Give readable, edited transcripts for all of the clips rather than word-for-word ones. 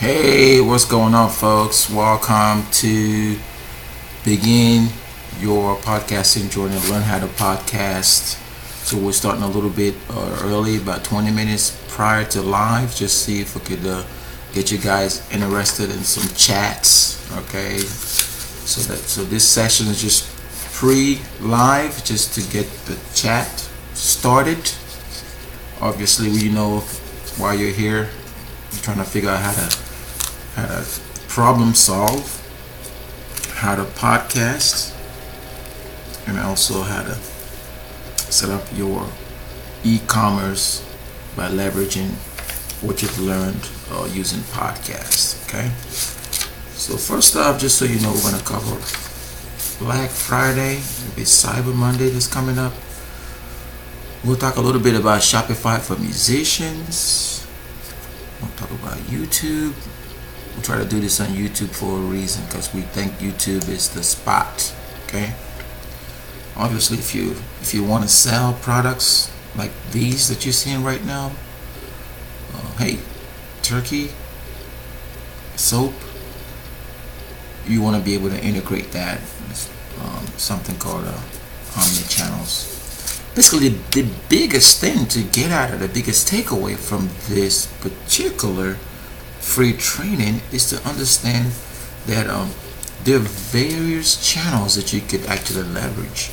Hey, what's going on, folks? Welcome to begin your podcasting journey. Learn how to podcast. So we're starting a little bit early, about 20 minutes prior to live, just see if we could get you guys interested in some chats. Okay, so this session is just pre-live, just to get the chat started. Obviously, you know, while you're here, you're trying to figure out how to problem solve, how to podcast, and also how to set up your e-commerce by leveraging what you've learned using podcasts. Okay, so first off, just so you know, we're going to cover Black Friday, maybe Cyber Monday that's coming up. We'll talk a little bit about Shopify for musicians. We'll talk about YouTube. We'll try to do this on YouTube for a reason, because we think YouTube is the spot. Okay. Obviously, if you want to sell products like these that you're seeing right now, hey, turkey, soap, you want to be able to integrate that with something called omni-channels. Basically, the biggest thing to get out of, the biggest takeaway from this particular free training is to understand that there are various channels that you could actually leverage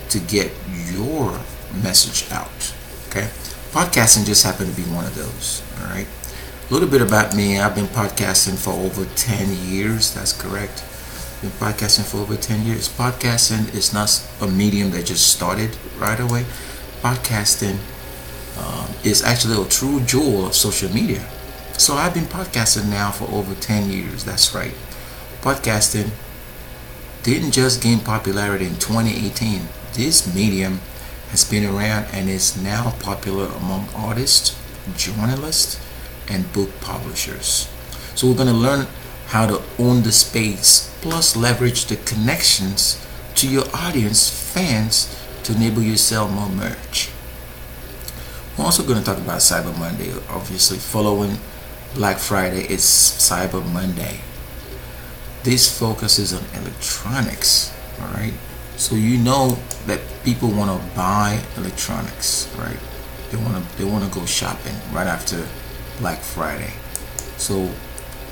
to get your message out. Okay, podcasting just happened to be one of those. All right, a little bit about me. I've been podcasting for over 10 years. That's correct. Been podcasting for over 10 years. Podcasting is not a medium that just started right away. Podcasting is actually a true jewel of social media. So I've been podcasting now for over 10 years. That's right. Podcasting didn't just gain popularity in 2018. This medium has been around and is now popular among artists, journalists, and book publishers. So we're going to learn how to own the space, plus leverage the connections to your audience, fans, to enable you to sell more merch. We're also going to talk about Cyber Monday. Obviously, following Black Friday, it's Cyber Monday. This focuses on electronics. All right, so you know that people want to buy electronics, right? They want to go shopping right after Black Friday. So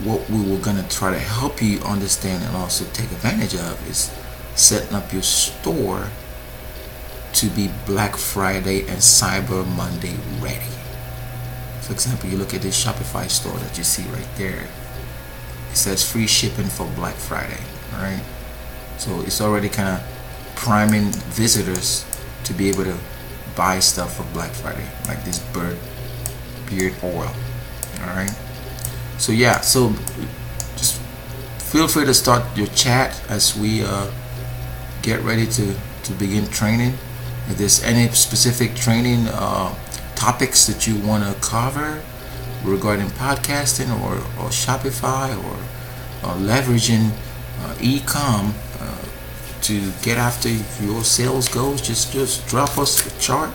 what we were going to try to help you understand and also take advantage of is setting up your store to be Black Friday and Cyber Monday ready. For example, you look at this Shopify store that you see right there. It says free shipping for Black Friday. All right, so it's already kind of priming visitors to be able to buy stuff for Black Friday, like this beard oil. All right, so yeah, so just feel free to start your chat as we get ready to begin training. If there's any specific training topics that you want to cover regarding podcasting or Shopify or leveraging e-com to get after your sales goals, just drop us a chart.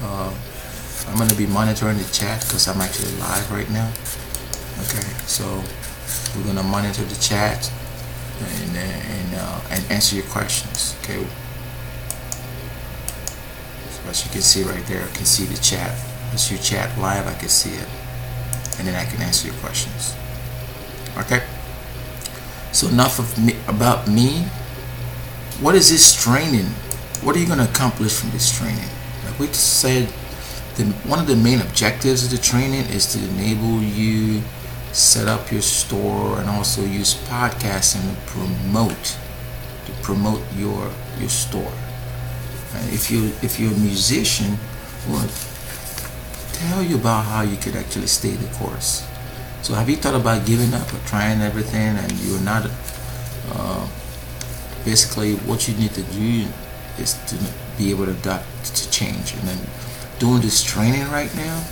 I'm going to be monitoring the chat because I'm actually live right now. Okay, so we're going to monitor the chat and answer your questions. Okay, so as you can see right there, I can see the chat. As you chat live, I can see it, and then I can answer your questions. Okay, so enough of me about me. What is this training? What are you going to accomplish from this training? Like we said, one of the main objectives of the training is to enable you set up your store and also use podcasting to promote your store. And if you're a musician, we'll tell you about how you could actually stay the course. So have you thought about giving up or trying everything and you're not basically what you need to do is to be able to adapt to change, and then doing this training right now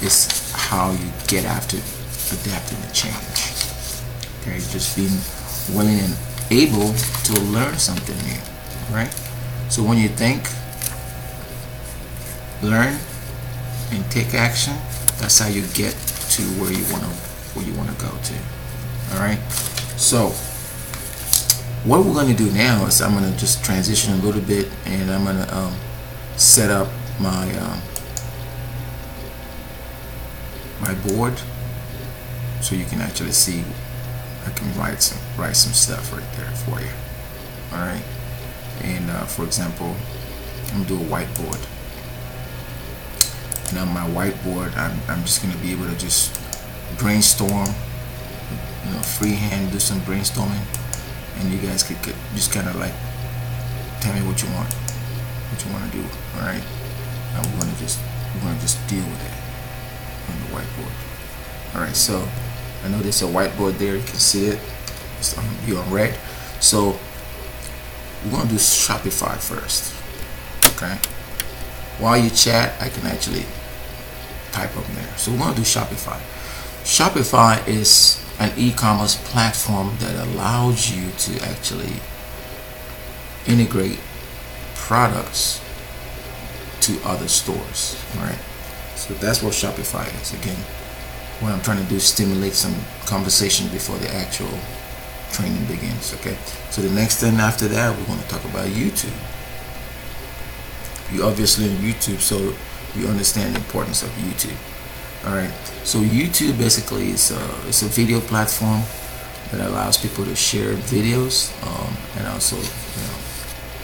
is how you get after adapting to change. Okay, just being willing and able to learn something new. Right? So when you think, learn, and take action, that's how you get to where you want to where you want to go to. All right. So what we're going to do now is I'm going to just transition a little bit, and I'm going to set up my my board so you can actually see. I can write some stuff right there for you. All right. And for example, I'm gonna do a whiteboard, and on my whiteboard I'm just gonna be able to just brainstorm, freehand, do some brainstorming, and you guys could just kind of like tell me what you want to do. All right. And we're gonna just deal with it on the whiteboard. All right. So I know there's a whiteboard there. You can see it. It's on red. So we're going to do Shopify first. Okay. While you chat, I can actually type up there. So we're going to do Shopify. Shopify is an e-commerce platform that allows you to actually integrate products to other stores. All right. So that's what Shopify is. Again, what I'm trying to do is stimulate some conversation before the actual training begins. Okay. So the next thing after that, we're going to talk about YouTube. You obviously on YouTube, so you understand the importance of YouTube. All right. So YouTube basically is it's a video platform that allows people to share videos and also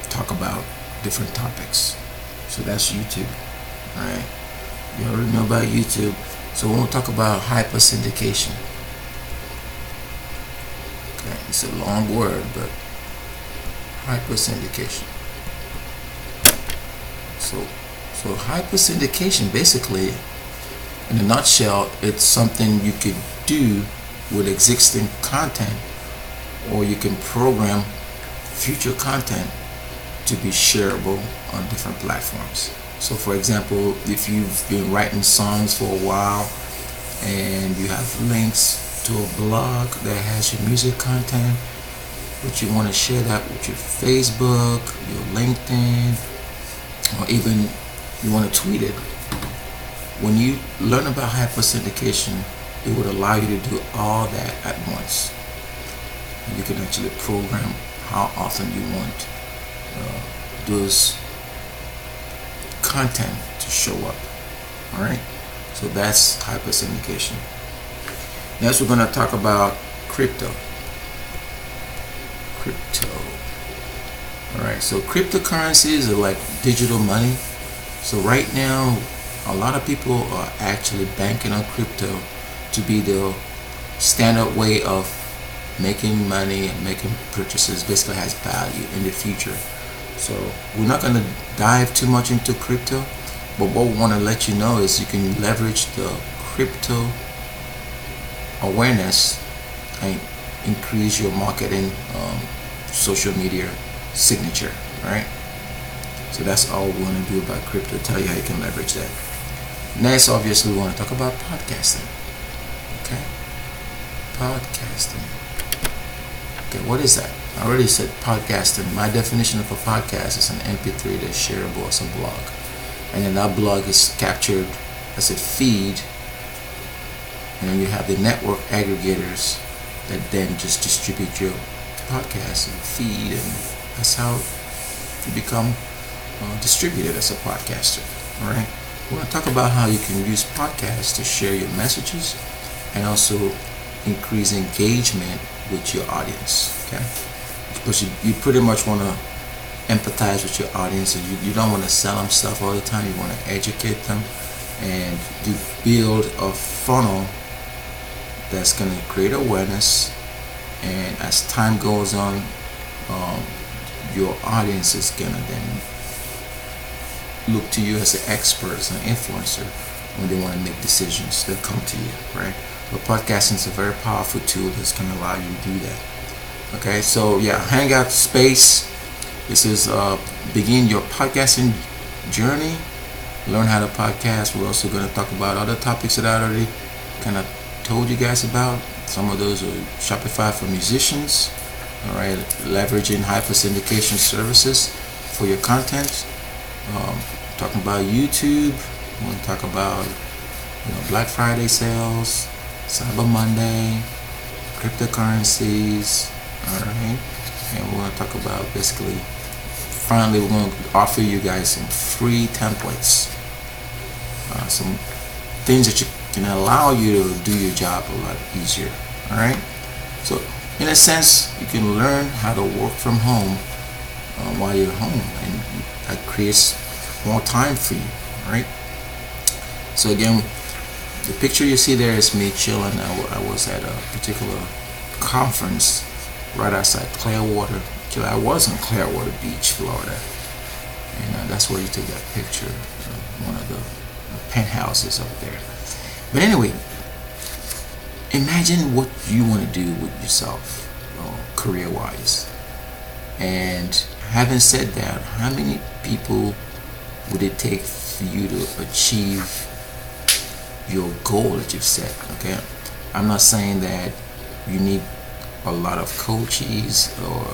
talk about different topics. So that's YouTube. All right. You already know about YouTube. So we're going to talk about hypersyndication. Okay, it's a long word, but hypersyndication. So hypersyndication, basically, in a nutshell, it's something you could do with existing content, or you can program future content to be shareable on different platforms. So for example, if you've been writing songs for a while and you have links to a blog that has your music content, but you want to share that with your Facebook, your LinkedIn, or even you want to tweet it, when you learn about hypersyndication, it would allow you to do all that at once. And you can actually program how often you want those content to show up. All right. So that's hypersyndication. Next, we're going to talk about crypto. All right. So cryptocurrencies are like digital money. So right now, a lot of people are actually banking on crypto to be the standard way of making money and making purchases. Basically has value in the future. So we're not going to dive too much into crypto, but what we want to let you know is you can leverage the crypto awareness and increase your marketing social media signature. Right? So that's all we want to do about crypto, tell you how you can leverage that. Next, obviously, we want to talk about podcasting. Okay? Podcasting. Okay, what is that? I already said podcasting. My definition of a podcast is an MP3 that's shareable as a blog. And then that blog is captured as a feed. And then you have the network aggregators that then just distribute your podcast and feed. And that's how you become distributed as a podcaster. All right. We're going to talk about how you can use podcasts to share your messages and also increase engagement with your audience. Okay. Because you pretty much want to empathize with your audience, and you don't want to sell them stuff all the time. You want to educate them and build a funnel that's going to create awareness, and as time goes on, your audience is going to then look to you as an expert, as an influencer, when they want to make decisions. They'll come to you, right? But podcasting is a very powerful tool that's going to allow you to do that. Okay, so yeah, Hangout Space. This is begin your podcasting journey. Learn how to podcast. We're also going to talk about other topics that I already kind of told you guys about. Some of those are Shopify for musicians. All right, leveraging hypersyndication services for your content. Talking about YouTube. We're going to talk about Black Friday sales, Cyber Monday, cryptocurrencies. All right, and we're going to talk about basically. Finally, we're going to offer you guys some free templates, some things that can allow you to do your job a lot easier. All right. So, in a sense, you can learn how to work from home while you're home, and that creates more time for you. All right. So again, the picture you see there is me chilling. I was at a particular conference right outside Clearwater. Actually, I was in Clearwater Beach, Florida, and that's where you take that picture, one of the penthouses up there. But anyway, imagine what you want to do with yourself, career-wise. And having said that, how many people would it take for you to achieve your goal that you've set? Okay, I'm not saying that you need a lot of coaches or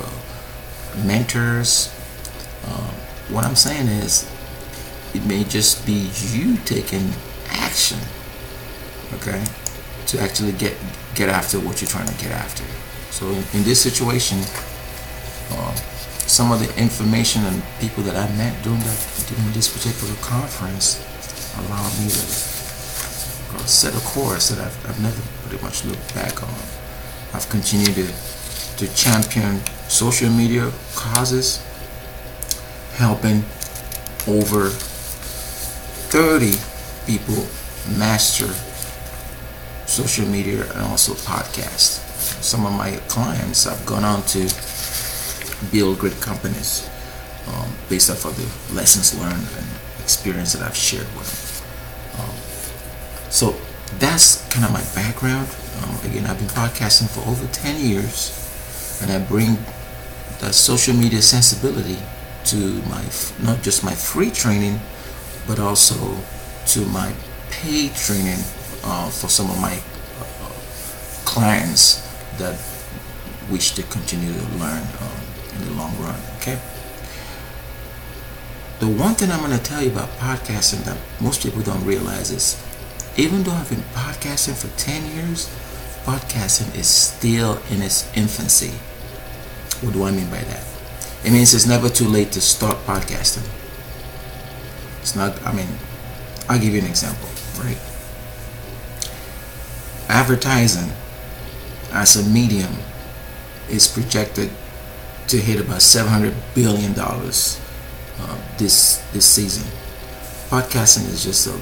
mentors. What I'm saying is, it may just be you taking action, okay, to actually get after what you're trying to get after. So in this situation, some of the information and people that I met during this particular conference allowed me to set a course that I've never pretty much looked back on. I've continued to champion social media causes, helping over 30 people master social media and also podcasts. Some of my clients have gone on to build great companies based off of the lessons learned and experience that I've shared with them. So that's kind of my background. Again, I've been podcasting for over 10 years, and I bring that social media sensibility to not just my free training, but also to my paid training for some of my clients that wish to continue to learn in the long run. Okay. The one thing I'm going to tell you about podcasting that most people don't realize is, even though I've been podcasting for 10 years, podcasting is still in its infancy. What do I mean by that? It means it's never too late to start podcasting. It's not, I'll give you an example, right? Advertising as a medium is projected to hit about $700 billion this season. Podcasting is just a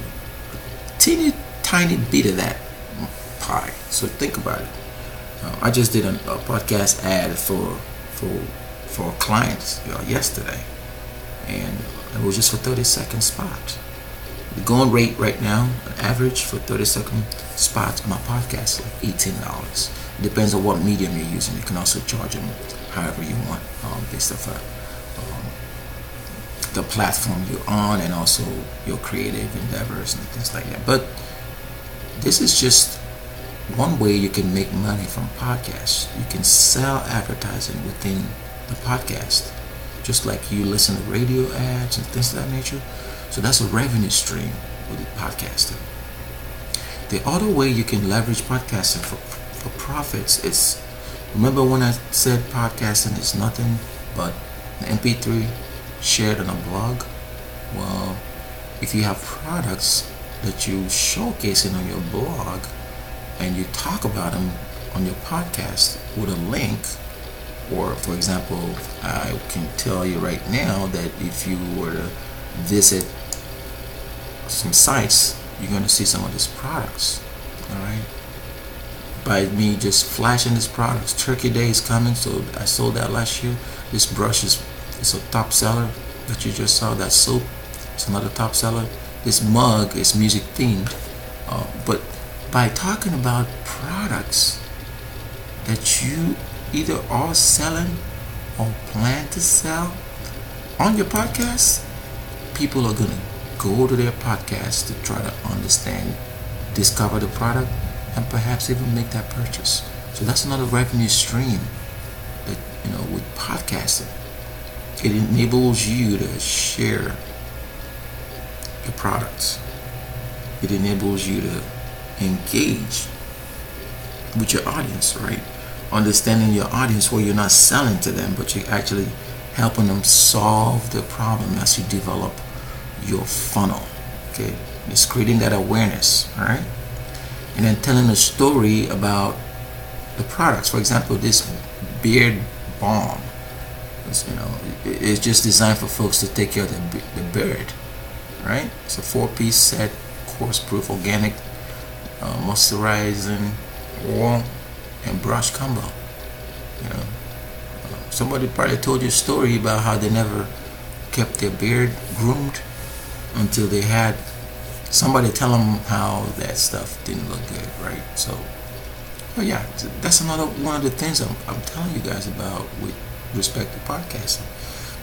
teeny tiny bit of that pie. So think about it. I just did a podcast ad for clients yesterday, and it was just for 30-second spot. The going rate right now, an average for 30-second spots on my podcast, like $18. It depends on what medium you're using. You can also charge them however you want, based off the platform you're on and also your creative endeavors and things like that. But this is just one way you can make money from podcasts. You can sell advertising within the podcast, just like you listen to radio ads and things of that nature. So that's a revenue stream with podcasting. The other way you can leverage podcasting for profits is, remember when I said podcasting is nothing but an MP3 shared on a blog? Well, if you have products that you showcasing on your blog and you talk about them on your podcast with a link, or for example, I can tell you right now that if you were to visit some sites, you're going to see some of these products. All right, by me just flashing these products. Turkey Day is coming, so I sold that last year. This brush is a top seller that you just saw. That soap is another top seller. This mug is music themed. But by talking about products that you either are selling or plan to sell on your podcast, people are going to go to their podcast to try to understand, discover the product, and perhaps even make that purchase. So that's another revenue stream that, with podcasting. It enables you to share your products. It enables you to engage with your audience, right? Understanding your audience where you're not selling to them, but you're actually helping them solve the problem as you develop your funnel. Okay, it's creating that awareness, all right? And then telling a story about the products. For example, this beard balm, it's just designed for folks to take care of the beard, right? It's a 4-piece set, coarse-proof, organic, moisturizing oil and brush combo. Somebody probably told you a story about how they never kept their beard groomed until they had somebody tell them how that stuff didn't look good, right? So, yeah, that's another one of the things I'm telling you guys about with respect to podcasting.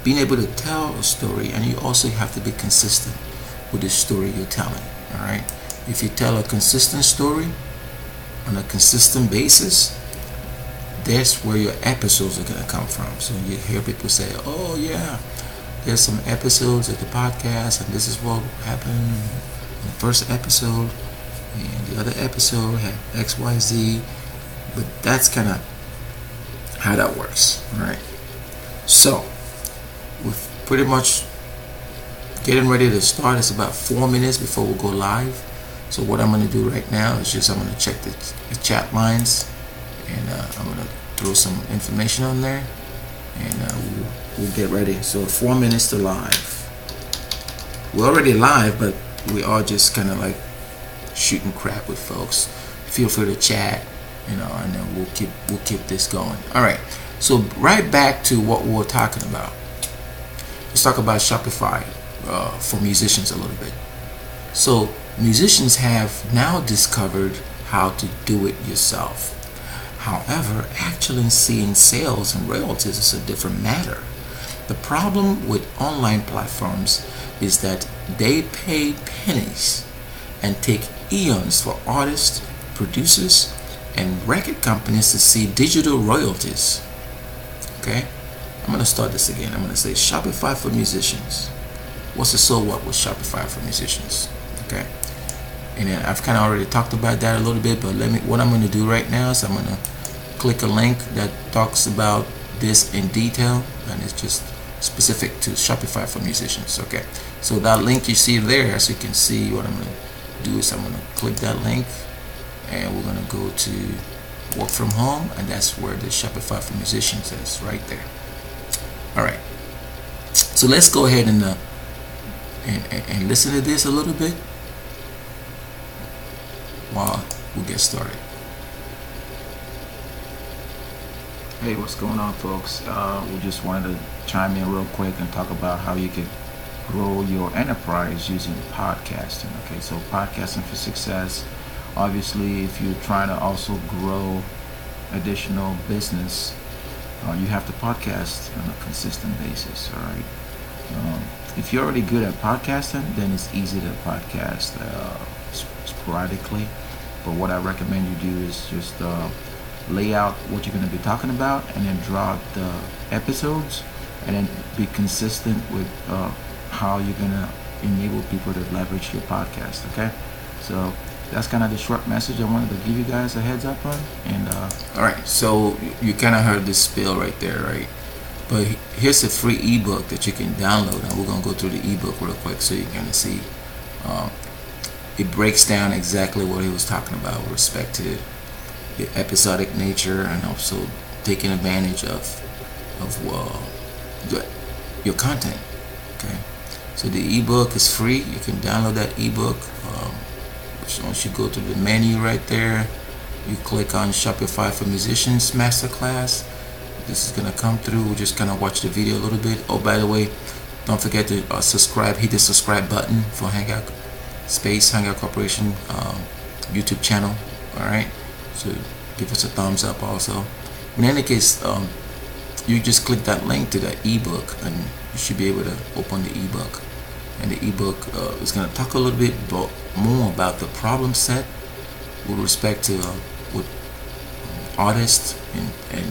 Being able to tell a story, and you also have to be consistent with the story you're telling, all right? If you tell a consistent story on a consistent basis, that's where your episodes are going to come from. So you hear people say, oh yeah, there's some episodes of the podcast, and this is what happened in the first episode, and the other episode had XYZ. But that's kind of how that works, right? So we're pretty much getting ready to start. It's about 4 minutes before we go live. So what I'm going to do right now is just I'm going to check the chat lines, and I'm going to throw some information on there, and we'll get ready. So 4 minutes to live. We're already live, but we are just kind of like shooting crap with folks. Feel free to chat, and then we'll keep this going. All right. So right back to what we were talking about. Let's talk about Shopify for musicians a little bit. So musicians have now discovered how to do it yourself. However, actually seeing sales and royalties is a different matter. The problem with online platforms is that they pay pennies and take eons for artists, producers, and record companies to see digital royalties. Okay? I'm going to start this again. I'm going to say Shopify for musicians. What's the so what with Shopify for musicians? Okay? And then I've kind of already talked about that a little bit, but what I'm going to do right now is I'm going to click a link that talks about this in detail, and it's just specific to Shopify for musicians. Okay, so that link you see there, as you can see, what I'm going to do is I'm going to click that link, and we're going to go to work from home, and that's where the Shopify for musicians is, right there. All right, so let's go ahead and listen to this a little bit while we get started. Hey, what's going on, folks? We just wanted to chime in real quick and talk about how you can grow your enterprise using podcasting. Okay, so podcasting for success. Obviously, if you're trying to also grow additional business, you have to podcast on a consistent basis. All right. If you're already good at podcasting, then it's easy to podcast sporadically. But what I recommend you do is just lay out what you're going to be talking about, and then draw the episodes, and then be consistent with how you're going to enable people to leverage your podcast. Okay, so that's kind of the short message I wanted to give you guys a heads up on. And all right, so you kind of heard this spiel right there, right? But here's a free ebook that you can download, and we're going to go through the ebook real quick so you can see. It breaks down exactly what he was talking about with respect to the episodic nature, and also taking advantage of your content. Okay, so the ebook is free. You can download that ebook. Once you go to the menu right there, you click on Shopify for Musicians Masterclass. This is gonna come through. We're just gonna watch the video a little bit. Oh, by the way, don't forget to subscribe. Hit the subscribe button for Hangout Corporation YouTube channel. All right. So give us a thumbs up also. In any case, you just click that link to that ebook, and you should be able to open the ebook. And the ebook is going to talk a little bit more about the problem set with respect to with artists and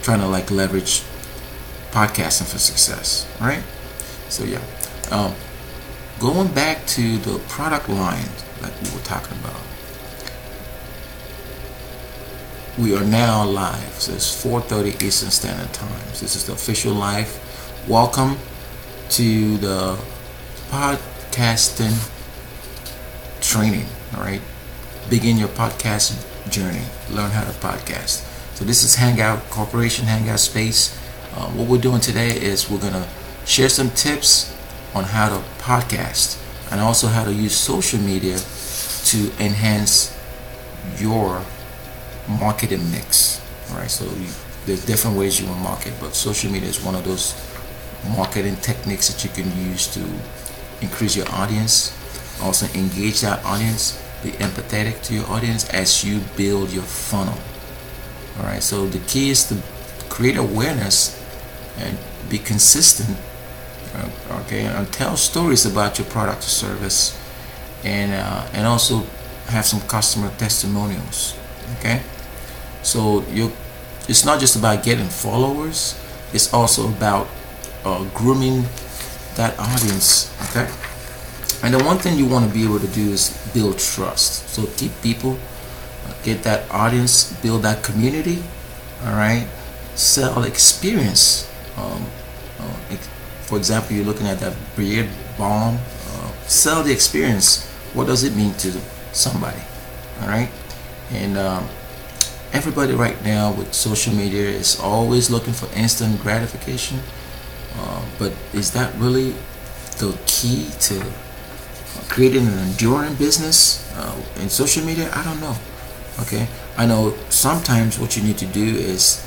trying to like leverage podcasting for success. Right? So yeah, going back to the product line like we were talking about. we are now live. So it's 4:30 Eastern Standard Time. This is the official live. Welcome to the podcasting training. All right, begin your podcast journey. Learn how to podcast. So this is Hangout Corporation, Hangout Space. What we're doing today is we're gonna share some tips on how to podcast and also how to use social media to enhance your marketing mix. All right, so there's different ways you will market, but social media is one of those marketing techniques that you can use to increase your audience, also engage that audience, be empathetic to your audience as you build your funnel. All right, so the key is to create awareness and be consistent, okay, and tell stories about your product or service, and also have some customer testimonials. Okay, so it's not just about getting followers, it's also about grooming that audience. Okay, and the one thing you want to be able to do is build trust. So keep people, get that audience, build that community. All right, sell experience. For example, you're looking at that PODBUM. Sell the experience. What does it mean to somebody? All right, and everybody right now with social media is always looking for instant gratification. But is that really the key to creating an enduring business in social media? I don't know. Okay, I know sometimes what you need to do is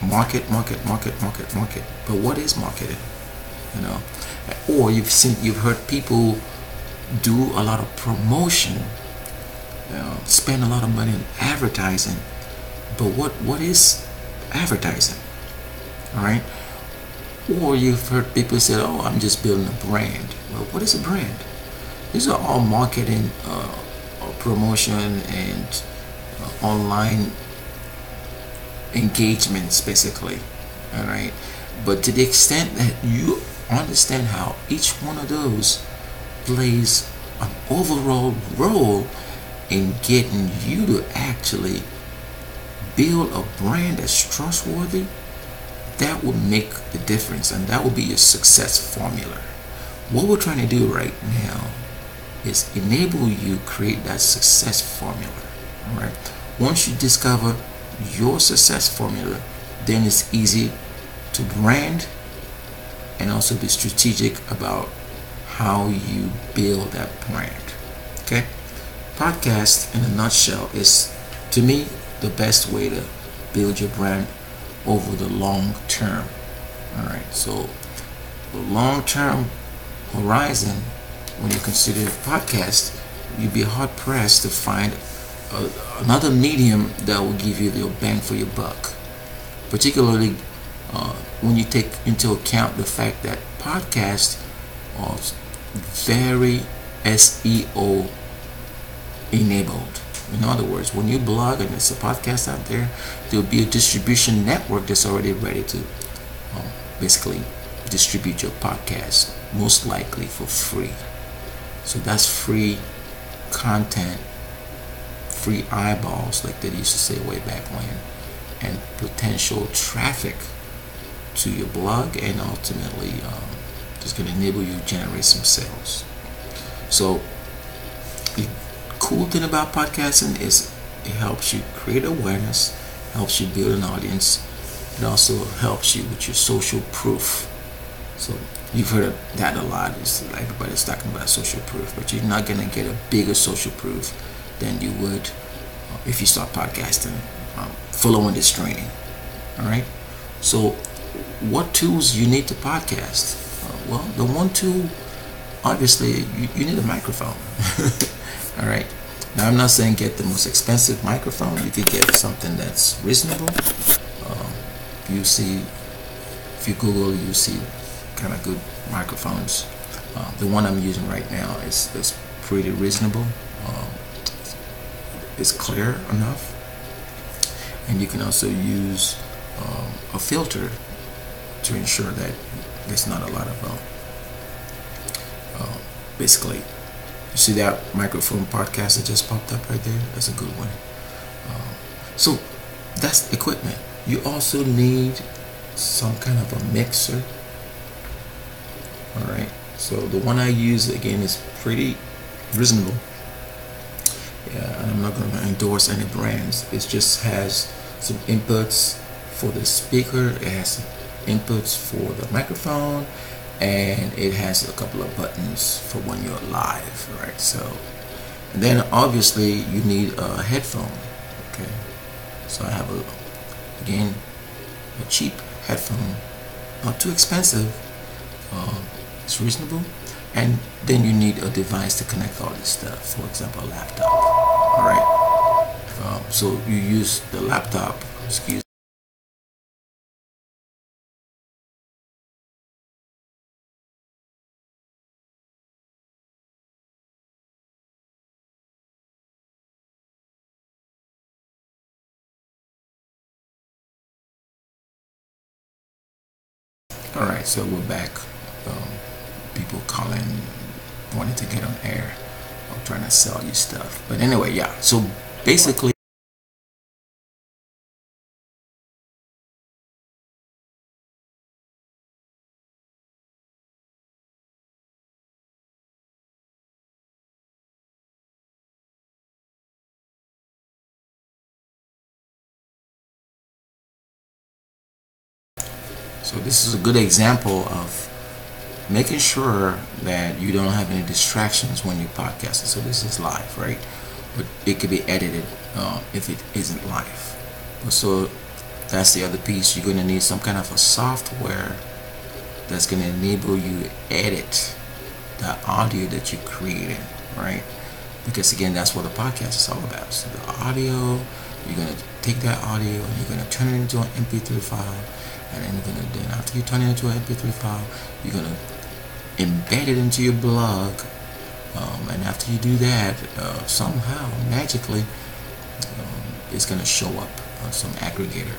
market. But what is marketing? You know, or you've heard people do a lot of promotion, spend a lot of money on advertising. But what is advertising? All right. Or you've heard people say, "Oh, I'm just building a brand." Well, what is a brand? These are all marketing, promotion, and online engagements, basically. All right. But to the extent that you understand how each one of those plays an overall role in getting you to actually build a brand that's trustworthy, that will make the difference, and that will be your success formula. What we're trying to do right now is enable you create that success formula. All right. Once you discover your success formula, then it's easy to brand and also be strategic about how you build that brand. Okay, podcast in a nutshell is, to me, the best way to build your brand over the long term. All right, so the long term horizon, when you consider podcast, you'd be hard pressed to find another medium that will give you the bang for your buck, particularly when you take into account the fact that podcasts are very SEO enabled. In other words, when you blog and it's a podcast out there, there'll be a distribution network that's already ready to basically distribute your podcast, most likely for free. So that's free content, free eyeballs, like they used to say way back when, and potential traffic to your blog, and ultimately just going to enable you to generate some sales. So the cool thing about podcasting is it helps you create awareness, helps you build an audience. It also helps you with your social proof. So you've heard of that a lot. It's like everybody's talking about social proof, but you're not going to get a bigger social proof than you would if you start podcasting, following this training. All right. So what tools you need to podcast? Well, the one tool, obviously, you need a microphone. All right. Now, I'm not saying get the most expensive microphone. You could get something that's reasonable. You see, if you Google, you see kind of good microphones. The one I'm using right now is pretty reasonable. It's clear enough, and you can also use a filter to ensure that there's not a lot of basically, you see that microphone podcast that just popped up right there? That's a good one. So that's equipment. You also need some kind of a mixer. All right. So the one I use again is pretty reasonable. Yeah, I'm not going to endorse any brands. It just has some inputs for the speaker. It has inputs for the microphone, and it has a couple of buttons for when you're live, right? So, and then obviously you need a headphone. Okay, so I have a cheap headphone, not too expensive. It's reasonable, and then you need a device to connect all this stuff. For example, a laptop. All right. So you use the laptop. Excuse. All right. So we're back. Um, People calling, wanting to get on air, or trying to sell you stuff. But anyway, yeah. So basically. So this is a good example of making sure that you don't have any distractions when you're podcasting. So this is live, right? But it could be edited if it isn't live. So that's the other piece. You're going to need some kind of a software that's going to enable you to edit the audio that you're creating, right? Because again, that's what the podcast is all about. So the audio, you're going to take that audio and you're going to turn it into an MP3 file. And then you're gonna, then after you turn it into an MP3 file, you're gonna embed it into your blog, and after you do that, somehow magically, it's gonna show up on some aggregator.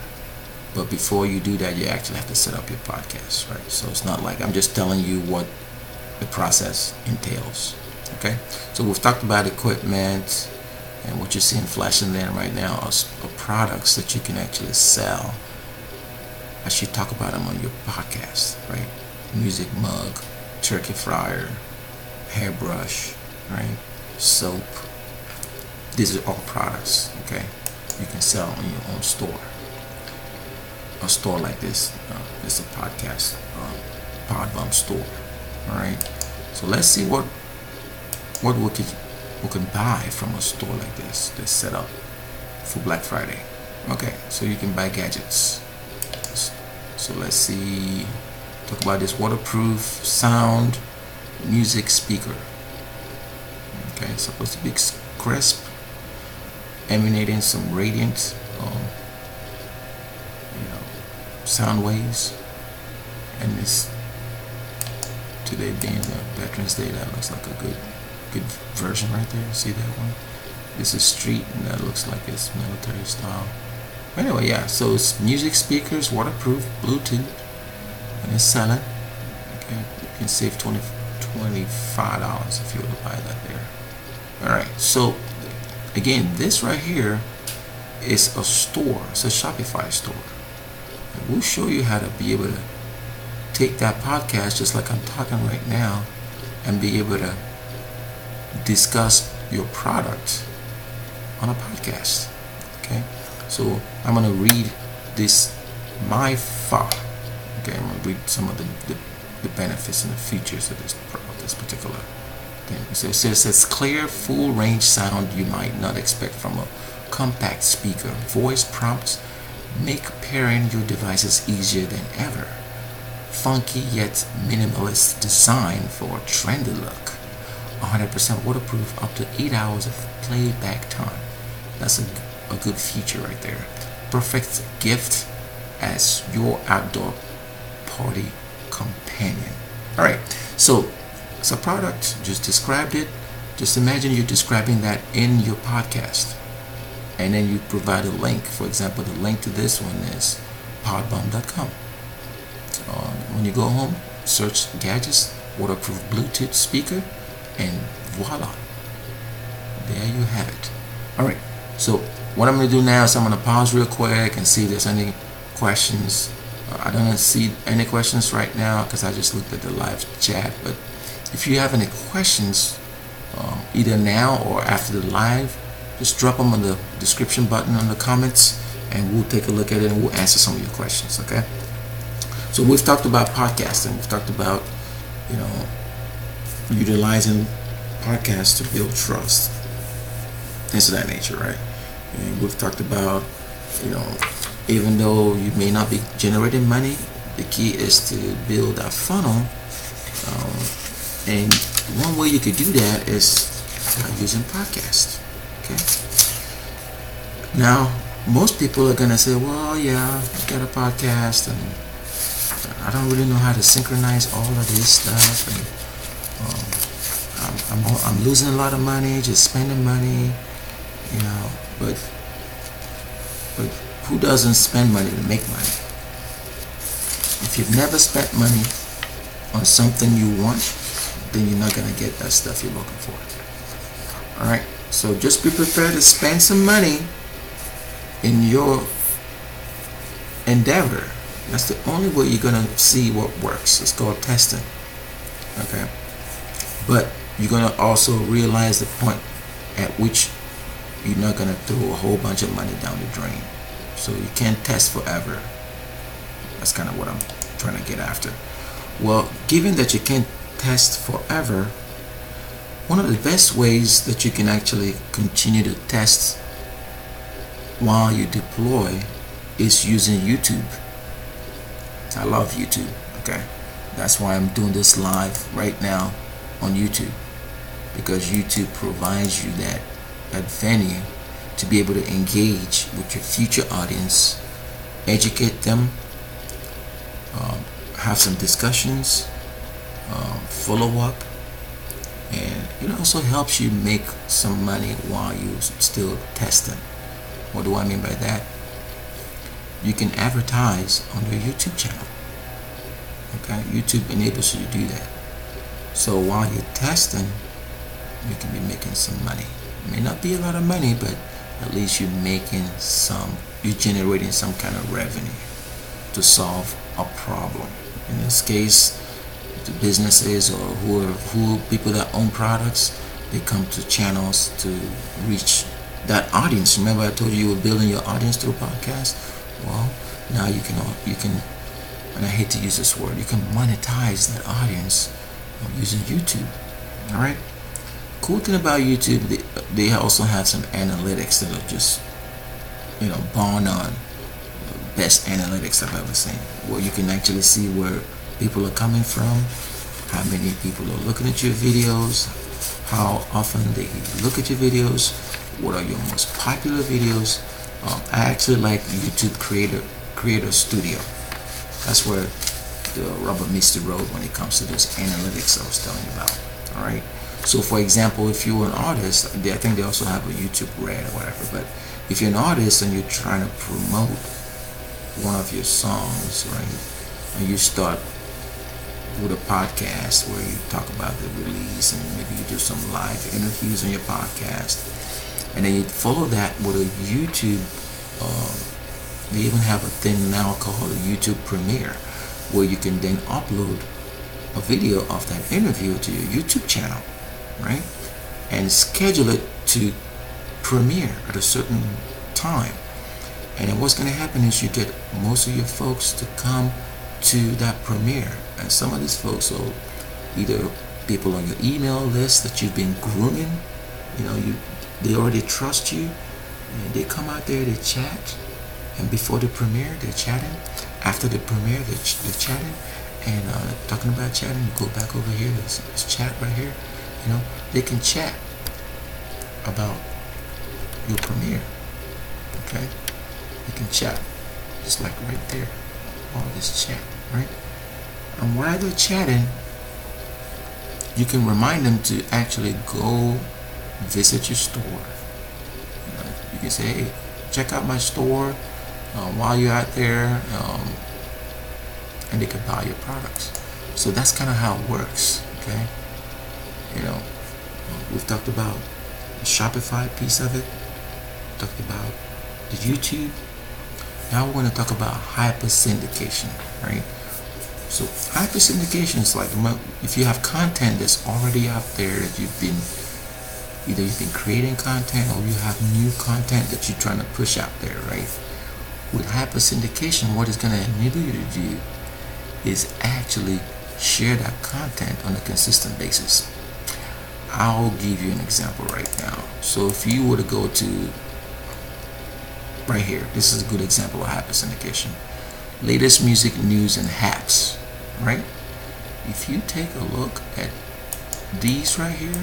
But before you do that, you actually have to set up your podcast, right? So it's not like I'm just telling you what the process entails. Okay, so we've talked about equipment, and what you're seeing flashing there right now are products that you can actually sell. I should talk about them on your podcast, right? Music mug, turkey fryer, hairbrush, right? Soap. These are all products, okay? You can sell on your own store. A store like this is a podcast PODBUM store, all right? So let's see what we can buy from a store like this that's set up for Black Friday. Okay, so you can buy gadgets. So let's see, talk about this waterproof sound music speaker. Okay, it's supposed to be crisp, emanating some radiant, sound waves. And this today being Veterans Day, that looks like a good version right there. See that one? This is street, and that looks like it's military style. Anyway, yeah, so it's music speakers, waterproof, Bluetooth, and it's selling. Okay, you can save $25 if you were to buy that there. Alright, so again, this right here is a store. It's a Shopify store. And we'll show you how to be able to take that podcast just like I'm talking right now and be able to discuss your product on a podcast. Okay, so I'm going to read this MyFa. Okay, I'm going to read some of the benefits and the features of this particular thing. So it says it's clear, full range sound you might not expect from a compact speaker. Voice prompts make pairing your devices easier than ever. Funky yet minimalist design for a trendy look. 100% waterproof, up to 8 hours of playback time. That's a good feature right there. Perfect gift as your outdoor party companion. Alright, so it's a product, just described it. Just imagine you're describing that in your podcast, and then you provide a link. For example, the link to this one is PODBUM.com. When you go home, search gadgets, waterproof Bluetooth speaker, and voila, there you have it. Alright, so what I'm going to do now is I'm going to pause real quick and see if there's any questions. I don't see any questions right now because I just looked at the live chat. But if you have any questions, either now or after the live, just drop them on the description button on the comments, and we'll take a look at it and we'll answer some of your questions. Okay? So we've talked about podcasting. We've talked about, utilizing podcasts to build trust, things of that nature, right? And we've talked about, even though you may not be generating money, the key is to build a funnel. And one way you could do that is by using podcasts. Okay. Now, most people are gonna say, "Well, yeah, I got a podcast, and I don't really know how to synchronize all of this stuff, and I'm losing a lot of money, just spending money, But who doesn't spend money to make money? If you've never spent money on something you want, then you're not gonna get that stuff you're looking for. All right. So just be prepared to spend some money in your endeavor. That's the only way you're gonna see what works. It's called testing. Okay. But you're gonna also realize the point at which you're not gonna throw a whole bunch of money down the drain. So you can't test forever. That's kind of what I'm trying to get after. Well, given that you can't test forever, one of the best ways that you can actually continue to test while you deploy is using YouTube. I love YouTube. Okay, that's why I'm doing this live right now on YouTube, because YouTube provides you that venue to be able to engage with your future audience, educate them, have some discussions, follow up, and it also helps you make some money while you're still testing. What do I mean by that? You can advertise on your YouTube channel. Okay, YouTube enables you to do that. So while you're testing, you can be making some money. It may not be a lot of money, but at least you're generating some kind of revenue to solve a problem. In this case, the businesses or who people that own products, they come to channels to reach that audience. Remember I told you were building your audience through podcast? Well, now you can, and I hate to use this word, you can monetize that audience using YouTube. All right. Cool thing about YouTube, they also have some analytics that are just, born on best analytics I've ever seen, where you can actually see where people are coming from, how many people are looking at your videos, how often they look at your videos, what are your most popular videos. I actually like YouTube Creator Studio. That's where the rubber meets the road when it comes to those analytics I was telling you about. All right. So for example, if you're an artist, I think they also have a YouTube Red or whatever, but if you're an artist and you're trying to promote one of your songs, right, and you start with a podcast where you talk about the release and maybe you do some live interviews on your podcast, and then you follow that with a YouTube, they even have a thing now called a YouTube Premiere, where you can then upload a video of that interview to your YouTube channel, right, and schedule it to premiere at a certain time. And then what's going to happen is you get most of your folks to come to that premiere, and some of these folks will either people on your email list that you've been grooming, they already trust you, and they come out there, they chat, and before the premiere they're chatting, after the premiere they're chatting, and talking about chatting, you go back over here, there's chat right here, they can chat about your premiere. Okay, you can chat just like right there, all this chat, right? And while they're chatting, you can remind them to actually go visit your store. You can say, hey, check out my store while you're out there, and they can buy your products. So that's kind of how it works. Okay, we've talked about the Shopify piece of it, talked about the YouTube. Now we're going to talk about hyper syndication, right? So hyper syndication is like if you have content that's already out there that you've been creating content, or you have new content that you're trying to push out there, right? With hyper syndication, what it's going to enable you to do is actually share that content on a consistent basis. I'll give you an example right now. So if you were to go to right here, this is a good example of hyper syndication. Latest music news and hacks, right? If you take a look at these right here,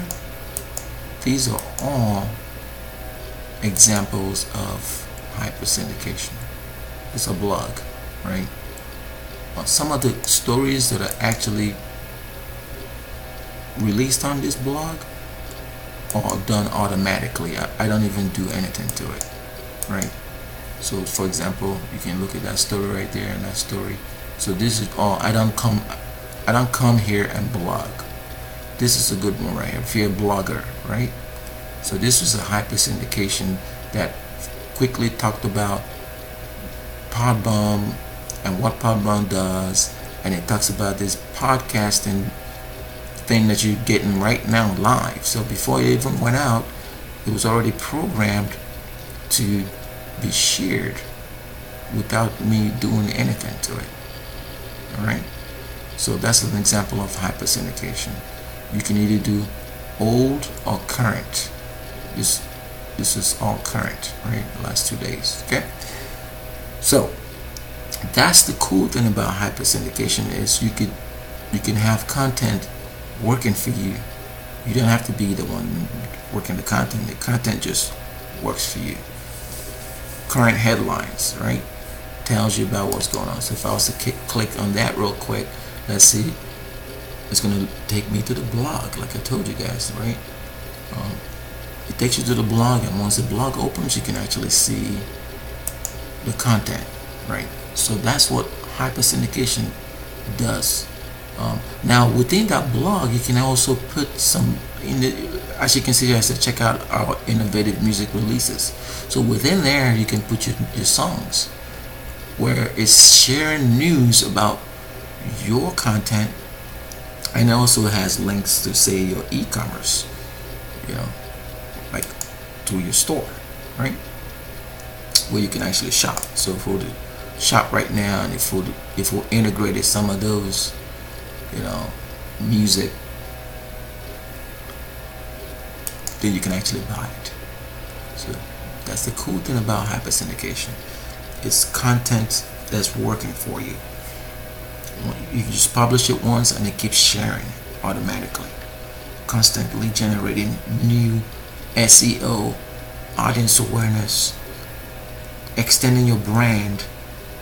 these are all examples of hyper syndication. It's a blog, right? Some of the stories that are actually released on this blog are done automatically. I don't even do anything to it, right? So for example, you can look at that story right there and that story. So this is all, I don't come here and blog. This is a good one right here, if you're a blogger, right? So this was a hyper syndication that quickly talked about PODBUM and what PODBUM does, and it talks about this podcasting thing that you're getting right now live. So before it even went out, it was already programmed to be shared without me doing anything to it. Alright? So that's an example of hyper syndication. You can either do old or current. This is all current, right? The last 2 days. Okay? So that's the cool thing about hyper syndication, is you can have content working for you. You don't have to be the one working the content. The content just works for you. Current headlines, right? Tells you about what's going on. So if I was to click on that real quick, let's see. It's going to take me to the blog, like I told you guys, right? It takes you to the blog, and once the blog opens, you can actually see the content, right? So that's what hyper syndication does. Now within that blog, you can also put some as you can see, I said check out our innovative music releases. So within there, you can put your songs, where it's sharing news about your content, and it also has links to, say, your e-commerce, like to your store, right, where you can actually shop. So if we'll shop right now, and if we integrated some of those, music, then you can actually buy it. So that's the cool thing about hyper syndication. It's content that's working for you. You can just publish it once, and it keeps sharing automatically, constantly generating new SEO, audience awareness, extending your brand,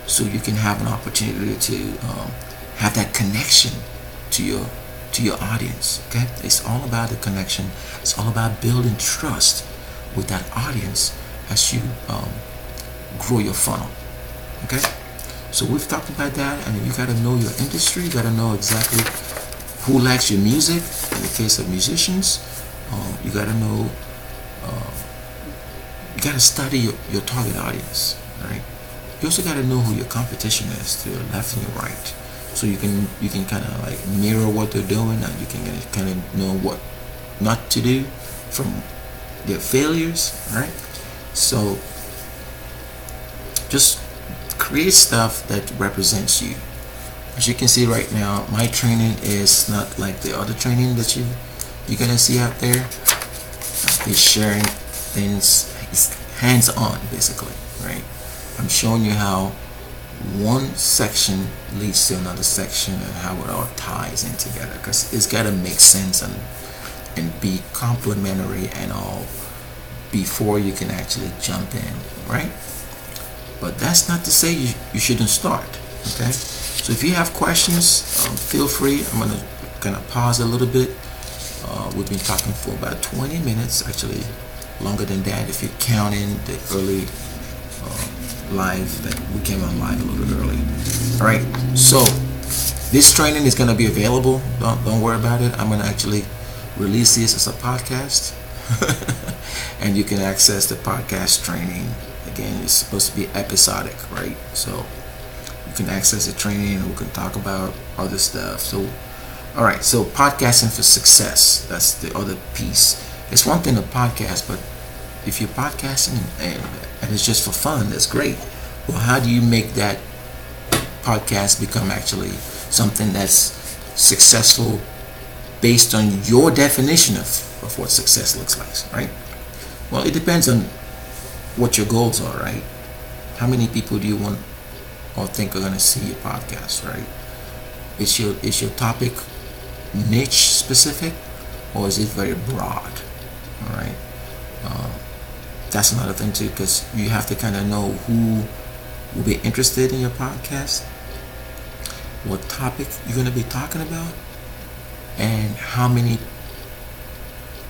so you can have an opportunity to have that connection to your audience. Okay, it's all about the connection. It's all about building trust with that audience as you grow your funnel. Okay, so we've talked about that, and you got to know your industry. You got to know exactly who likes your music. In the case of musicians, you got to know, you got to study your target audience, right? You also got to know who your competition is, to your left and your right, so you can kind of like mirror what they're doing, and you can kind of know what not to do from their failures, right? So just create stuff that represents you. As you can see right now, my training is not like the other training that you're gonna see out there. It's sharing things, it's hands-on basically, right? I'm showing you how one section leads to another section, and how it all ties in together, because it's got to make sense and be complementary and all before you can actually jump in, right? But that's not to say you shouldn't start. Okay, so if you have questions, feel free. I'm gonna kind of pause a little bit. We've been talking for about 20 minutes, actually longer than that if you're counting the early live that we came on live a little bit early. All right, so this training is going to be available. Don't worry about it. I'm going to actually release this as a podcast. And you can access the podcast training. Again, it's supposed to be episodic, right? So you can access the training and we can talk about other stuff. So, all right, so podcasting for success, that's the other piece. It's one thing to podcast, but if you're podcasting and it's just for fun, that's great. Well, how do you make that podcast become actually something that's successful based on your definition of what success looks like, right? Well, it depends on what your goals are, right? How many people do you want or think are going to see your podcast, right? Is your topic niche specific, or is it very broad? All right, that's another thing too, because you have to kind of know who will be interested in your podcast, what topic you're going to be talking about, and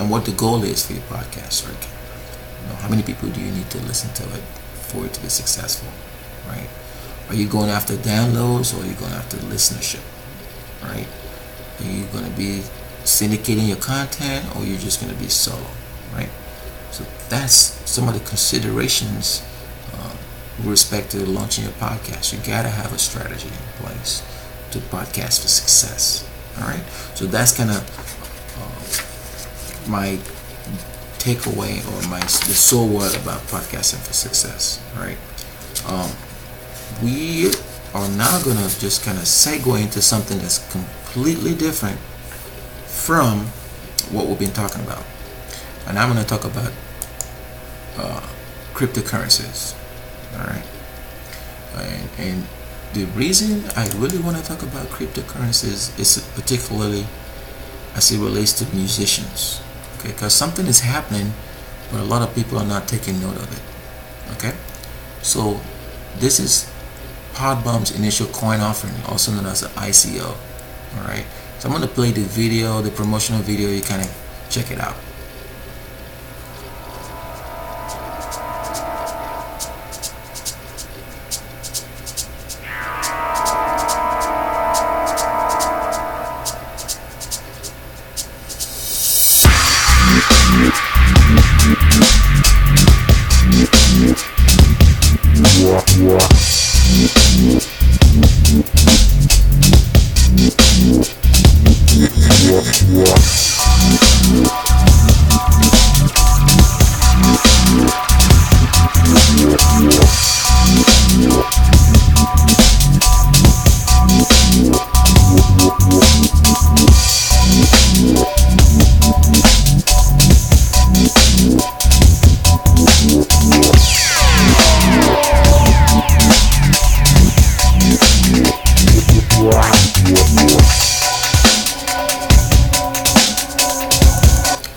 what the goal is for your podcast, right? How many people do you need to listen to it for it to be successful, right? Are you going after downloads, or are you going after listenership, right? Are you going to be syndicating your content, or you're just going to be solo, right? So that's some of the considerations with respect to launching your podcast. You got to have a strategy in place to podcast for success, all right? So that's kind of my takeaway, or the sole word about podcasting for success, all right? We are now going to just kind of segue into something that's completely different from what we've been talking about. And I'm going to talk about cryptocurrencies, all right? And the reason I really want to talk about cryptocurrencies is particularly as it relates to musicians, okay? Because something is happening, but a lot of people are not taking note of it, okay? So this is PODBUM's initial coin offering, also known as the ICO, all right? So I'm going to play the video, the promotional video. You kind of check it out.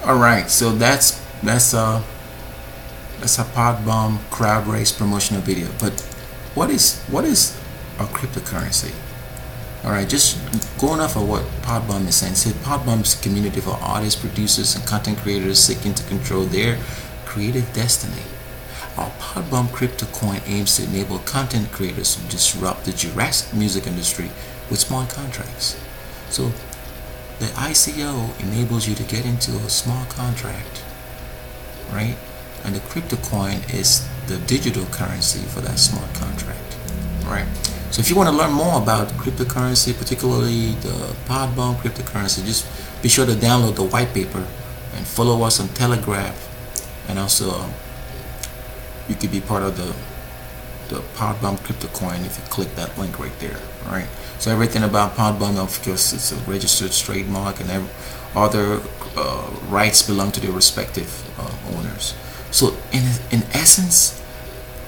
Alright, so that's a PODBUM crowd race promotional video. But what is a cryptocurrency? Alright, just going off of what PODBUM is saying. PODBUM is a community for artists, producers, and content creators seeking to control their creative destiny. Our PODBUM crypto coin aims to enable content creators to disrupt the Jurassic music industry with smart contracts. So the ICO enables you to get into a small contract, right? And the crypto coin is the digital currency for that smart contract, right? So if you want to learn more about cryptocurrency, particularly the PODBUM cryptocurrency, just be sure to download the white paper and follow us on Telegram. And also, you could be part of the PODBUM crypto coin if you click that link right there, all right? So everything about PODBUM, of course, it's a registered trademark, and other rights belong to their respective owners. So in essence,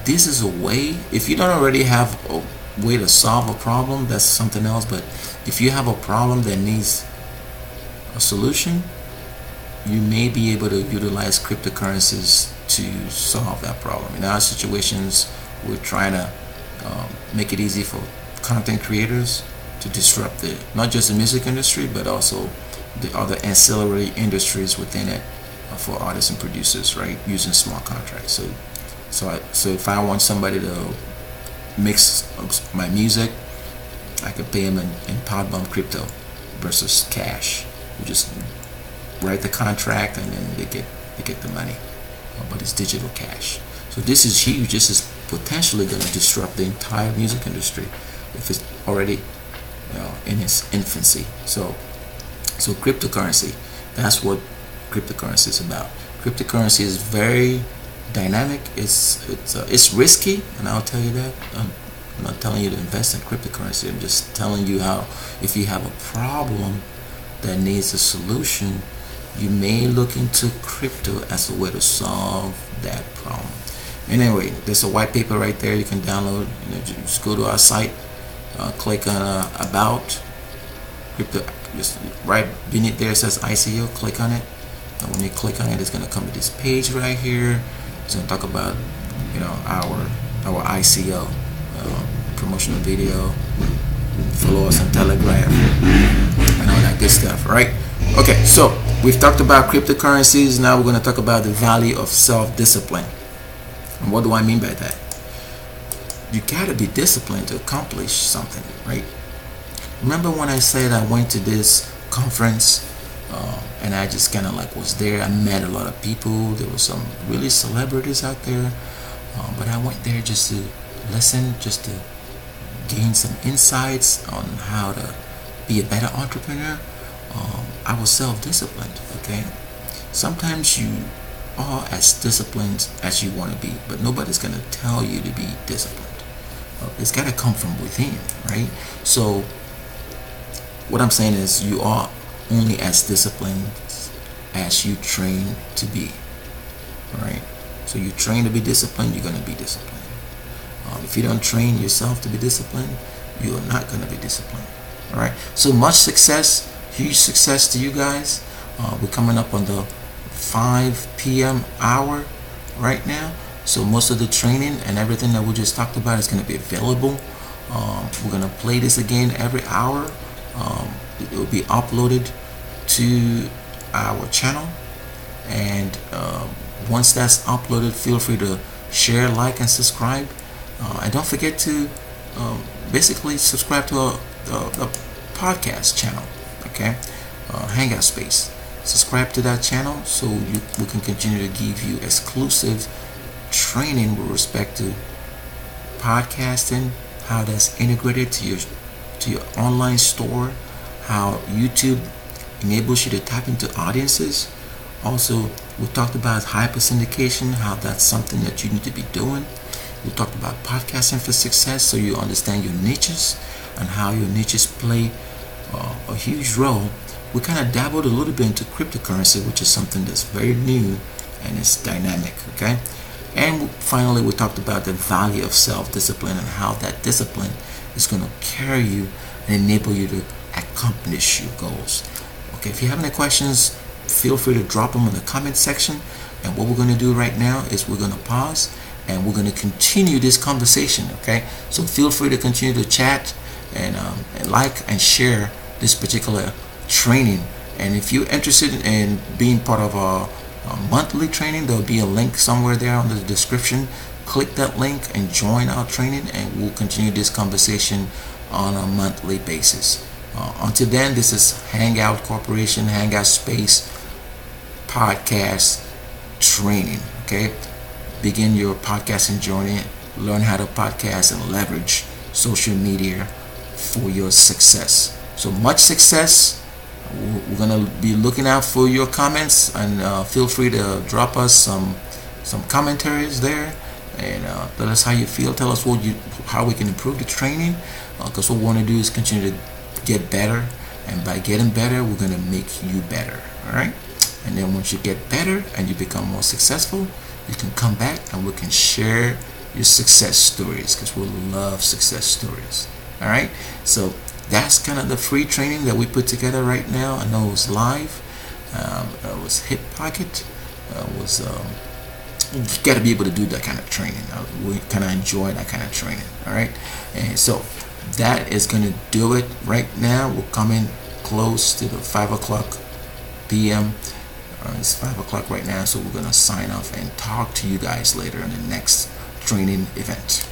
this is a way, if you don't already have a way to solve a problem, that's something else. But if you have a problem that needs a solution, you may be able to utilize cryptocurrencies to solve that problem. In our situations, we're trying to make it easy for content creators to disrupt not just the music industry, but also the other ancillary industries within it for artists and producers, right? Using smart contracts. So if I want somebody to mix my music, I could pay them in PODBUM crypto versus cash. You just write the contract and then they get to get the money, but it's digital cash. So this is huge. This is potentially going to disrupt the entire music industry if it's already in its infancy. So cryptocurrency, that's what cryptocurrency is about. Cryptocurrency is very dynamic. It's risky, and I'll tell you that. I'm not telling you to invest in cryptocurrency. I'm just telling you how, if you have a problem that needs a solution, you may look into crypto as a way to solve that problem. Anyway, there's a white paper right there you can download. Just go to our site, click on about crypto. Just right beneath there it says ICO. Click on it, and when you click on it, it's going to come to this page right here. It's going to talk about our ICO promotional video. Follow us on Telegram and all that good stuff, right? Okay, so we've talked about cryptocurrencies. Now we're going to talk about the value of self-discipline. And what do I mean by that? You got to be disciplined to accomplish something, right? Remember when I said I went to this conference and I just kind of like was there. I met a lot of people. There were some really celebrities out there, but I went there just to listen, just to gain some insights on how to be a better entrepreneur. I was self-disciplined. Okay, sometimes you are as disciplined as you want to be, but nobody's going to tell you to be disciplined. It's got to come from within, right? So what I'm saying is you are only as disciplined as you train to be. Alright, so you train to be disciplined, you're going to be disciplined. If you don't train yourself to be disciplined, you are not going to be disciplined. Alright, so much success, huge success to you guys. We're coming up on the 5 p.m. hour right now, so most of the training and everything that we just talked about is going to be available. We're going to play this again every hour. It will be uploaded to our channel, and once that's uploaded, feel free to share, like, and subscribe, and don't forget to basically subscribe to the podcast channel. Okay, Hangout Space. Subscribe to that channel so we can continue to give you exclusive training with respect to podcasting, how that's integrated to your online store, how YouTube enables you to tap into audiences. Also, we talked about hyper syndication, how that's something that you need to be doing. We talked about podcasting for success, so you understand your niches and how your niches play a huge role. We kind of dabbled a little bit into cryptocurrency, which is something that's very new and it's dynamic. Okay, and finally we talked about the value of self-discipline and how that discipline is going to carry you and enable you to accomplish your goals. Okay, if you have any questions, feel free to drop them in the comment section. And what we're going to do right now is we're going to pause and we're going to continue this conversation. Okay, so feel free to continue to chat and like and share this particular training. And if you're interested in being part of our monthly training, there'll be a link somewhere there on the description. Click that link and join our training, and we'll continue this conversation on a monthly basis. Until then, this is Hangout Corporation, Hangout Space podcast training. Okay, begin your podcasting journey, learn how to podcast and leverage social media for your success. So much success. We're gonna be looking out for your comments, and feel free to drop us some commentaries there, and tell us how you feel. Tell us how we can improve the training, because what we want to do is continue to get better, and by getting better, we're gonna make you better. All right, and then once you get better and you become more successful, you can come back and we can share your success stories, because we love success stories. All right, so that's kind of the free training that we put together right now. I know it was live, it was hip pocket, you got to be able to do that kind of training. We kind of enjoy that kind of training. All right, and so that is going to do it right now. We're coming close to the 5 o'clock p.m. It's 5 o'clock right now, so we're going to sign off and talk to you guys later in the next training event.